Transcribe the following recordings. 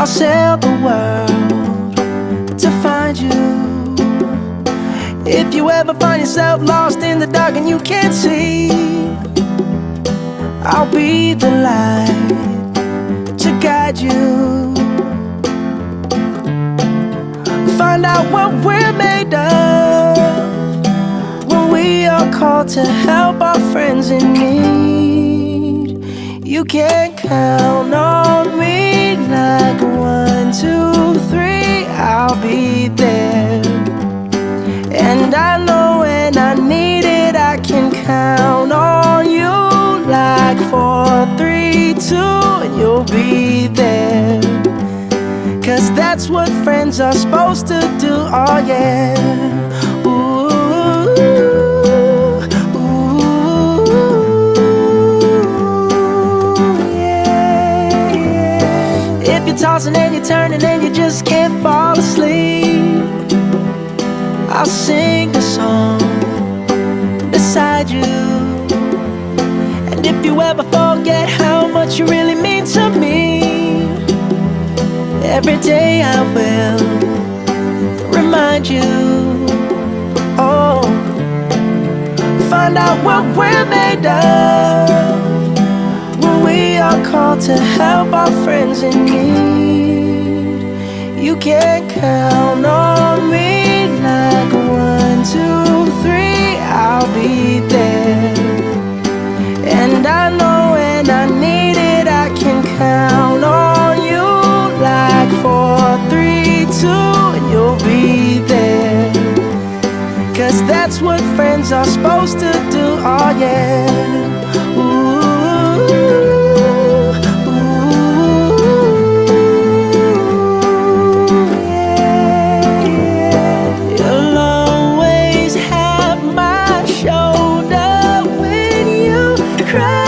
I'll sail the world to find you. If you ever find yourself lost in the dark and you can't see, I'll be the light to guide you. Find out what we're made of when we are called to help our friends in need. You can count on me like 1, 2, 3, I'll be there. And I know when I need it, I can count on you like 4, 3, 2, and you'll be there. 'Cause that's what friends are supposed to do, oh yeah. Ooh, ooh, yeah, yeah. If you're tossing and you're turning and you just can't fall asleep, I'll sing a song beside you. And if you ever forget how much you really mean to me, every day I will remind you. Oh, find out what we're made of when we are called to help our friends in need. You can count on me like 1, 2, 3, I'll be there. And I know when I need it, I can count on you like 4, 3, 2, and you'll be there. 'Cause that's what friends are supposed to do, oh yeah. Ooh, ooh, yeah, yeah. You'll always have my shoulder when you cry.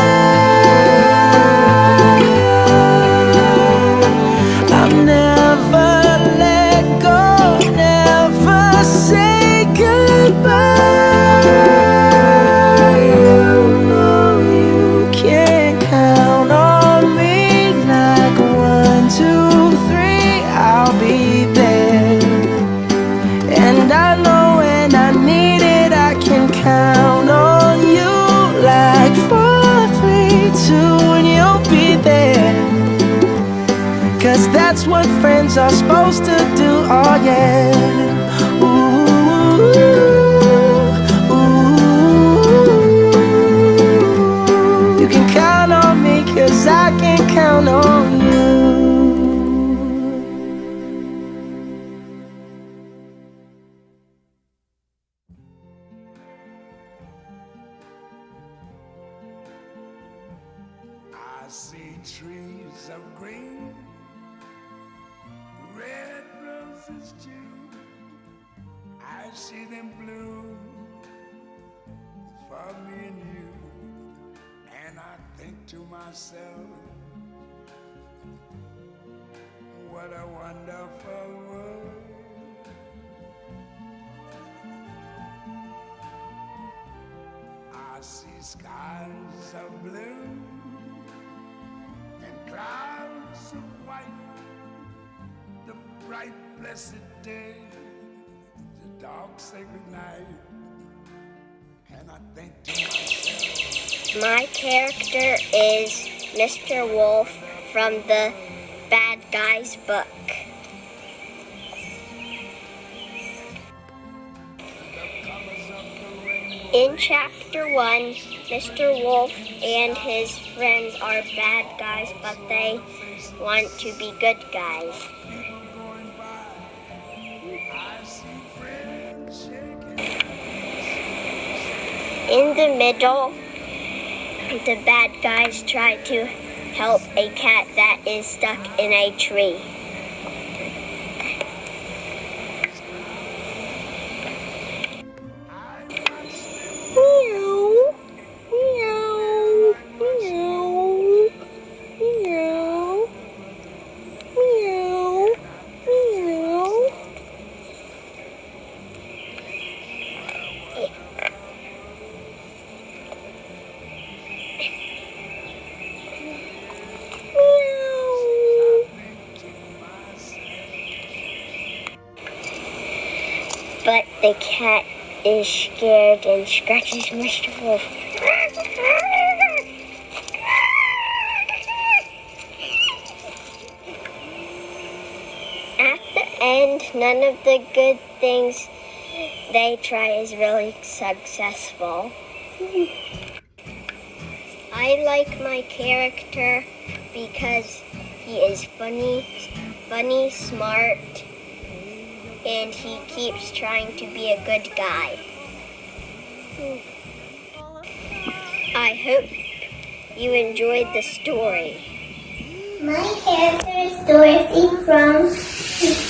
That's what friends are supposed to do, oh yeah. Ooh, ooh. You can count on me 'cause I can count on you. I see trees of green, red roses too. I see them bloom for me and you. And I think to myself, what a wonderful world. I see skies of blue and clouds of white, the bright blessed day, the dark sacred night, and I think to myself, my character is Mr. Wolf from the Bad Guys book. In chapter 1, Mr. Wolf and his friends are bad guys, but they want to be good guys. In the middle, the bad guys try to help a cat that is stuck in a tree. but the cat is scared and scratches Mr. Wolf. At the end, none of the good things they try is really successful. I like my character because he is funny, smart, and he keeps trying to be a good guy. I hope you enjoyed the story. My character is Dorothy from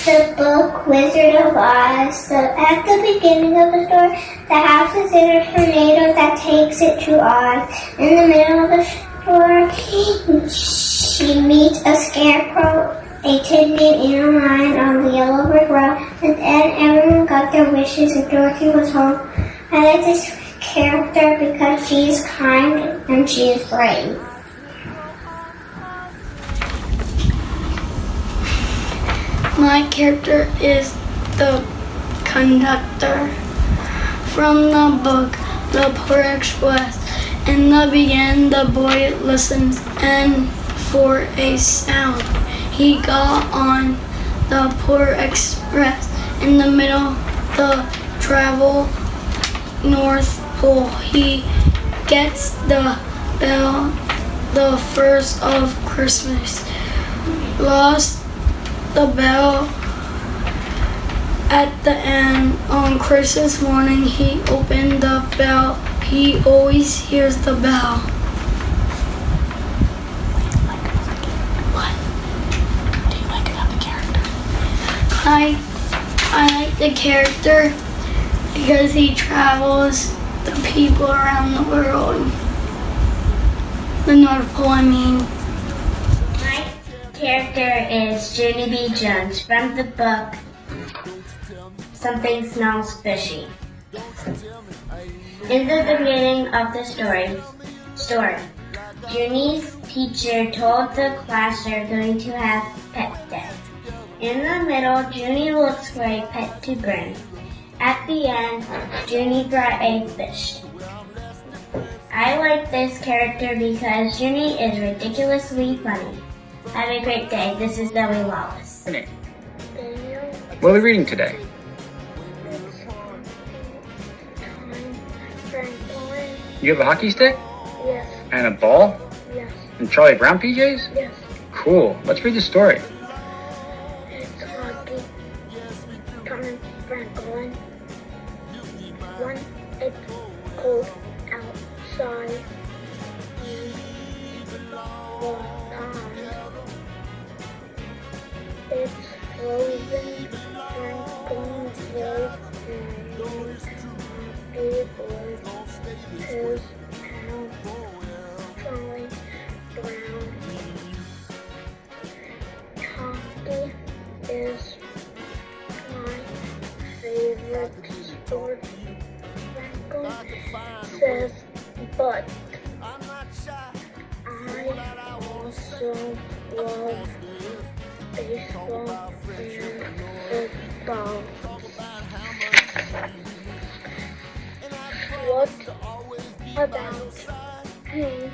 the book Wizard of Oz. So at the beginning of the story, the house is in a tornado that takes it to Oz. In the middle of the story, she meets a scarecrow, a tin man, and a lion on the yellow brick road. And then everyone got their wishes and Dorothy was home. I like this character because she is kind and she is brave. My character is the conductor from the book The Poor Express. In the beginning, the boy listens and for a sound. He got on the Poor Express. In the middle, the travel North Pole. He gets the bell the first of Christmas. Lost the bell at the end. On Christmas morning, he opened the bell. He always hears the bell. What do you like about the character? I like the character because he travels the people around the world. The North Pole, I mean. My character is Junie B. Jones from the book Something Smells Fishy. In the beginning of the story, Junie's teacher told the class they're going to have pet day. In the middle, Junie looks for a pet to bring. At the end, Junie brought a fish. I like this character because Junie is ridiculously funny. Have a great day. This is Zoe Wallace. What are we reading today? You have a hockey stick? Yes, And a ball? yes, And Charlie Brown PJs? yes. Cool. Let's read the story. It's hockey. Coming Franklin. When it's cold outside, the pond. It's frozen. Franklin throws and skateboard. His pal Charlie Brown. Hockey is my favorite sport. Franklin says, but I also love baseball and football. What about Ping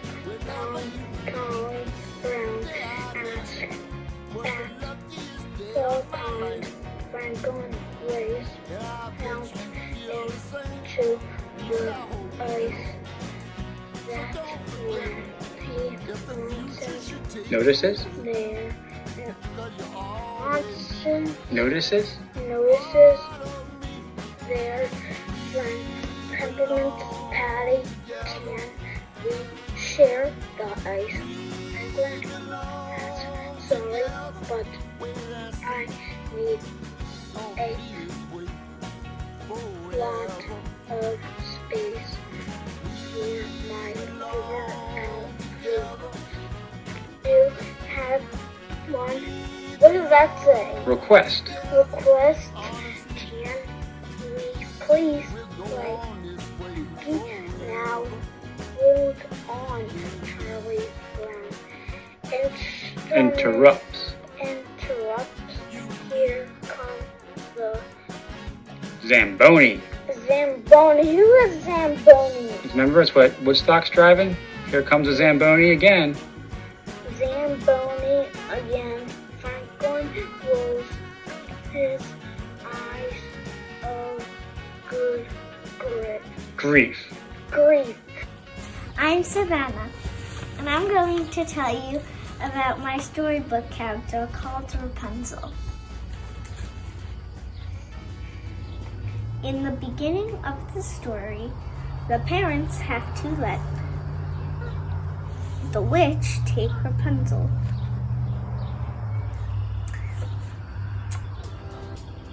Pong Charlie Brown asked at the pond? Franklin raised out into the ice. That's when he Notices? there. Watson Notices? notices their friend Peppermint Patty. Can we share the ice? Franklin asks, sorry, but I need a lot of space for my outfit. You have one. What does that say? Request. Request. Can we please play hockey now? Hold on, Charlie Brown. Interrupts. Interrupts. Here come the Zamboni. Zamboni. Who is Zamboni? Remember, it's what Woodstock's driving? Here comes a Zamboni again. Zamboni again. Franklin rolls his eyes of good Grief. grief. I'm Savannah, and I'm going to tell you about my storybook character called Rapunzel. In the beginning of the story, the parents have to let the witch take Rapunzel.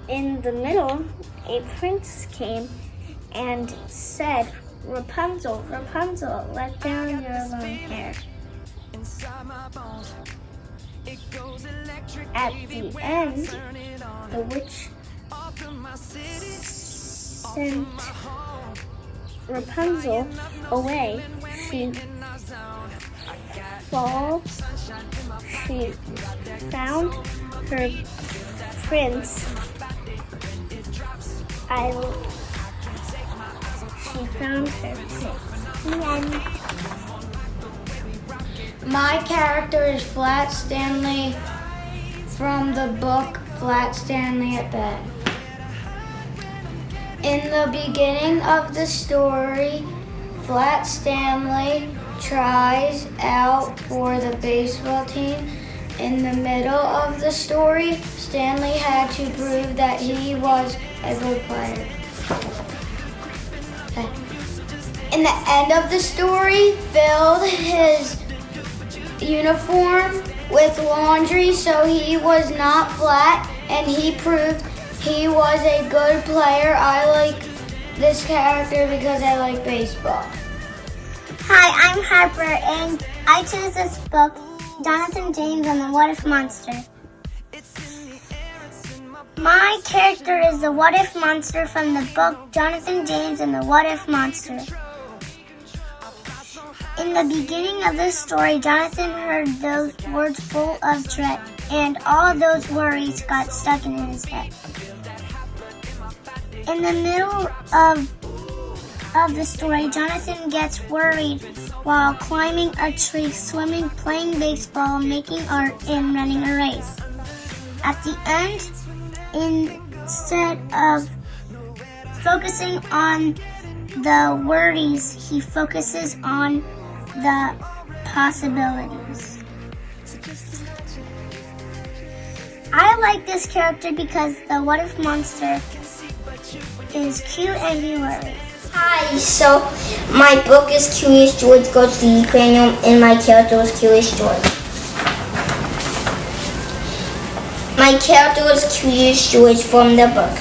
In the middle, a prince came and said, Rapunzel, Rapunzel, let down your long hair. At the end, the witch sent Rapunzel away. She found her prince. She found her prince. My character is Flat Stanley from the book Flat Stanley at Bed. In the beginning of the story, Flat Stanley tries out for the baseball team. In the middle of the story, Stanley had to prove that he was a good player. In the end of the story, filled his uniform with laundry so he was not flat, and he proved he was a good player. I like this character because I like baseball. Hi, I'm Harper, and I chose this book, Jonathan James and the What If Monster. My character is the What If Monster from the book Jonathan James and the What If Monster. In the beginning of this story, Jonathan heard those words full of dread, and all those worries got stuck in his head. In the middle of the story, Jonathan gets worried while climbing a tree, swimming, playing baseball, making art, and running a race. At the end, instead of focusing on the worries, he focuses on the possibilities. I like this character because the What If Monster is cute and he worries. Hi, so my book is Curious George Goes to the Aquarium, and my character is Curious George. My character is Curious George from the book.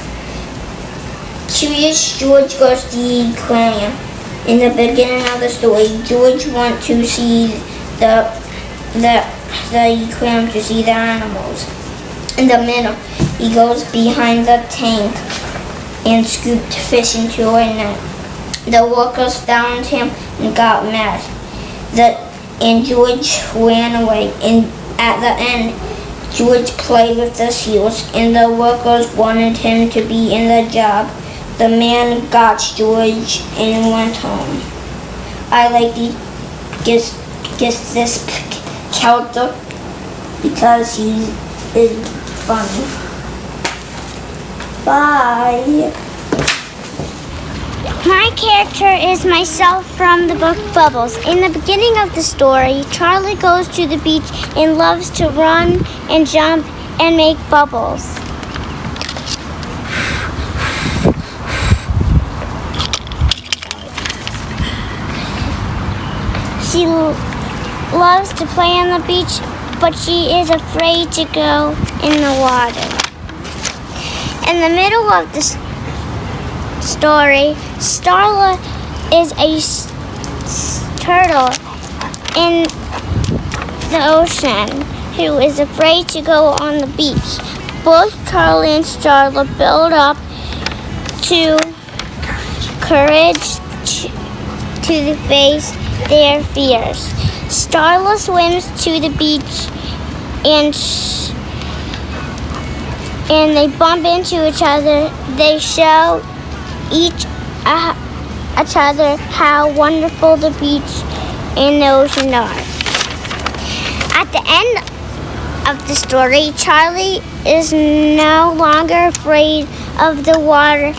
Curious George Goes to the Aquarium. In the beginning of the story, George wants to see the aquarium to see the animals. In the middle, he goes behind the tank and scooped fish into a net. The workers found him and got mad. And George ran away. And at the end, George played with the seals, and the workers wanted him to be in the job. The man got George and went home. I like this character because he is funny. Bye. My character is myself from the book Bubbles. In the beginning of the story, Charlie goes to the beach and loves to run and jump and make bubbles. She loves to play on the beach, but she is afraid to go in the water. In the middle of the story, Starla is a turtle in the ocean who is afraid to go on the beach. Both Charlie and Starla build up to courage to face their fears. Starla swims to the beach and and they bump into each other. They show each other how wonderful the beach and the ocean are. At the end of the story, Charlie is no longer afraid of the water,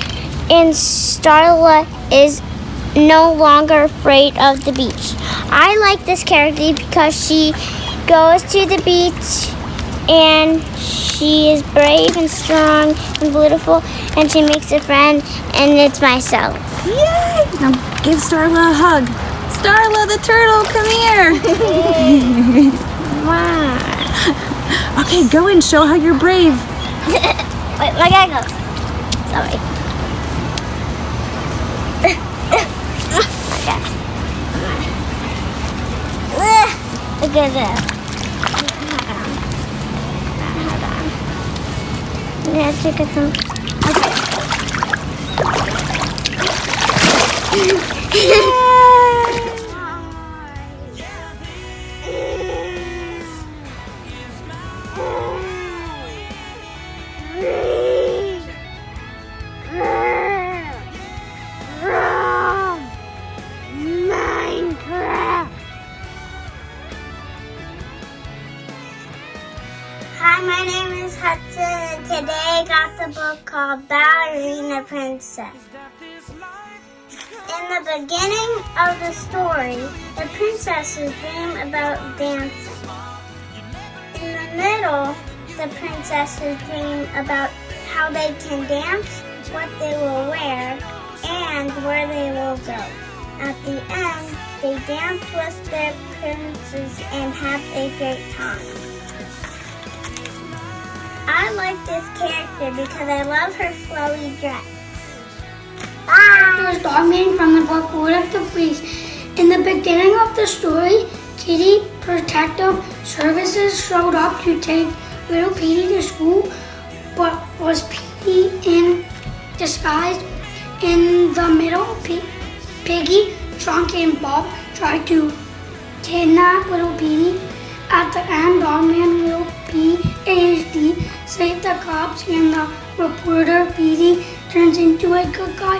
and Starla is no longer afraid of the beach. I like this character because she goes to the beach and she is brave and strong and beautiful, and she makes a friend, and it's myself. Yay! Now give Starla a hug. Starla the turtle, come here. Wow. Okay, go and show how you're brave. Wait, my guy goes. Sorry. Look at this. Hold on. Yeah, check it out. Hi, my name is Hudson, and today I got the book called Ballerina Princess. In the beginning of the story, the princesses dream about dancing. In the middle, the princesses dream about how they can dance, what they will wear, and where they will go. At the end, they dance with their princes and have a great time. I like this character because I love her flowy dress. There's Dogman from the book Lord of the Fleas. In the beginning of the story, Kitty Protective Services showed up to take little Petey to school, but was Petey in disguise? In the middle, Piggy, Chunky, and Bob tried to kidnap little Petey. At the end, Dogman, Little PhD, saved the cops, and the reporter, Petey, turns into a good guy.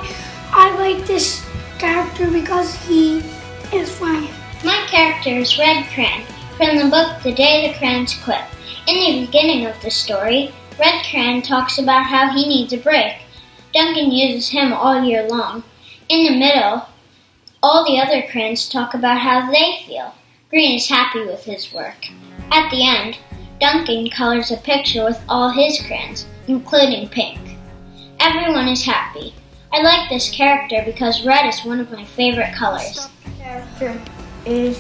I like this character because he is funny. My character is Red Cran from the book The Day the Crans Quit. In the beginning of the story, Red Cran talks about how he needs a break. Duncan uses him all year long. In the middle, all the other crans talk about how they feel. Green is happy with his work. At the end, Duncan colors a picture with all his crayons, including pink. Everyone is happy. I like this character because red is one of my favorite colors. Character is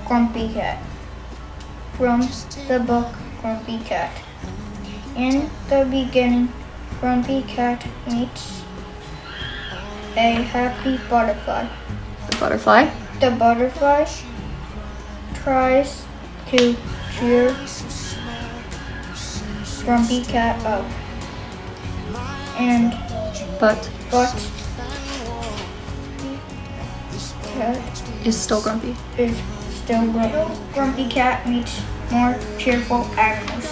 Grumpy Cat from the book Grumpy Cat. In the beginning, Grumpy Cat meets a happy butterfly. The butterfly? The butterfly tries to cheer Grumpy Cat up. But Cat is still grumpy. is still grumpy. Grumpy Cat meets more cheerful animals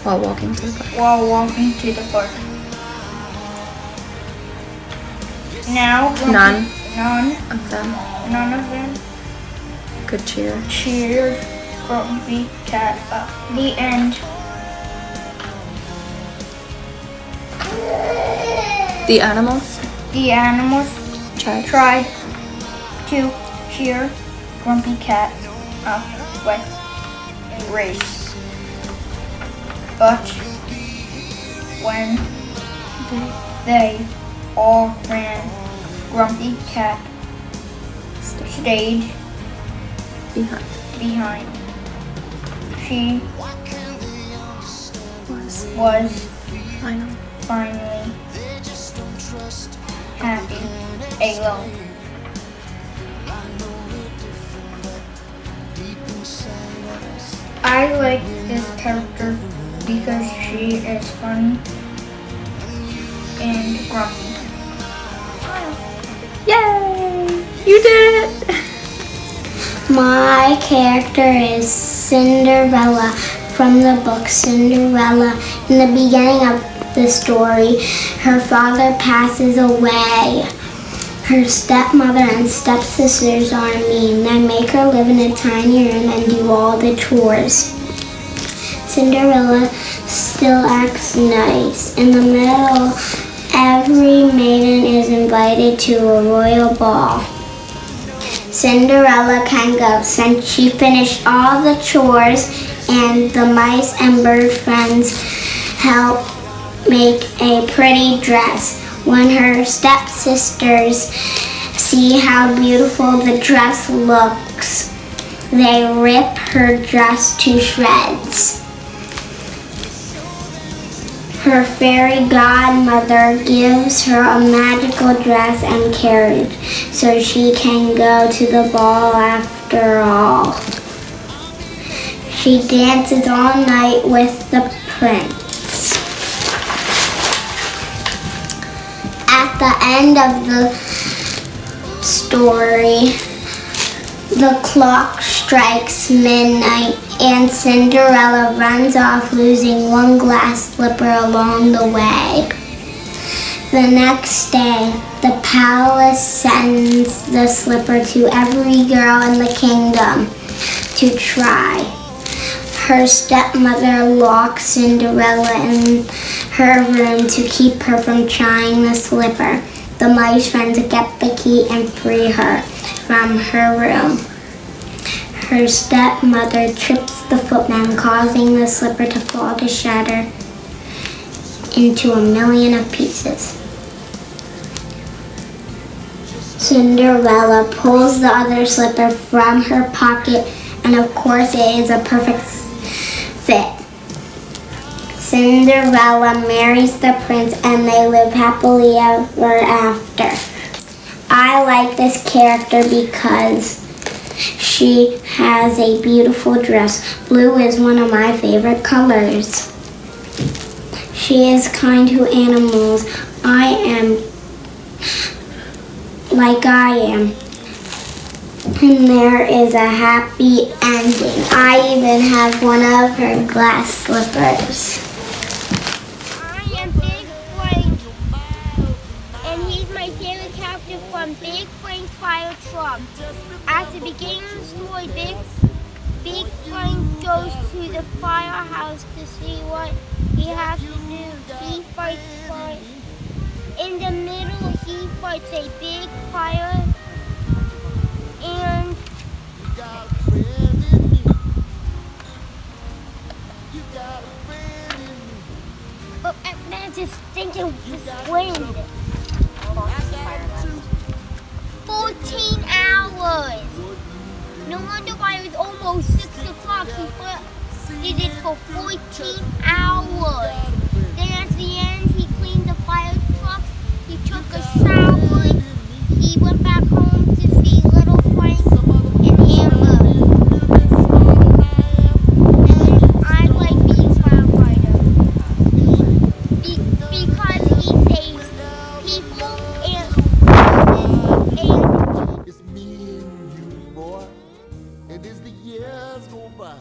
While walking to the park. while walking to the park. Now, None none of them could cheer. cheered Grumpy Cat up. The end. The animals The animals tried to cheer Grumpy Cat up with a race. But when they all ran, Grumpy Cat stayed behind. She was finally happy alone. I like this character because she is funny and grumpy. Yay! You did it! My character is Cinderella from the book Cinderella. In the beginning of the story, her father passes away. Her stepmother and stepsisters are mean. They make her live in a tiny room and do all the chores. Cinderella still acts nice. In the middle, every maiden is invited to a royal ball. Cinderella can go since she finished all the chores, and the mice and bird friends help make a pretty dress. When her stepsisters see how beautiful the dress looks, they rip her dress to shreds. Her fairy godmother gives her a magical dress and carriage so she can go to the ball after all. She dances all night with the prince. At the end of the story, the clock strikes midnight and Cinderella runs off, losing one glass slipper along the way. The next day, the palace sends the slipper to every girl in the kingdom to try. Her stepmother locks Cinderella in her room to keep her from trying the slipper. The mice friends get the key and free her from her room. Her stepmother trips the footman, causing the slipper to fall to shatter into a million of pieces. Cinderella pulls the other slipper from her pocket, and of course it is a perfect fit. Cinderella marries the prince and they live happily ever after. I like this character because she has a beautiful dress. Blue is one of my favorite colors. She is kind to animals. I am. And there is a happy ending. I even have one of her glass slippers. I am Big Frank, and he's my favorite character from Big Frank's Fire Truck. At the beginning of the story, Big Frank goes to the firehouse to see what he has to do. He fights fire. In the middle, he fights a big fire, and I'm just thinking this wind. 14 hours. No wonder why it was almost 6 o'clock. He did for 14 hours. Then at the end, he cleaned the fire truck. He took a shower. He went back home to see little Frank and Amber. And I like being a firefighter because he saves people and It's me and you, boy, and as the years go by,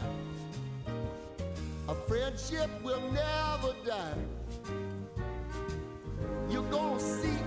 a friendship will never die. You're gonna see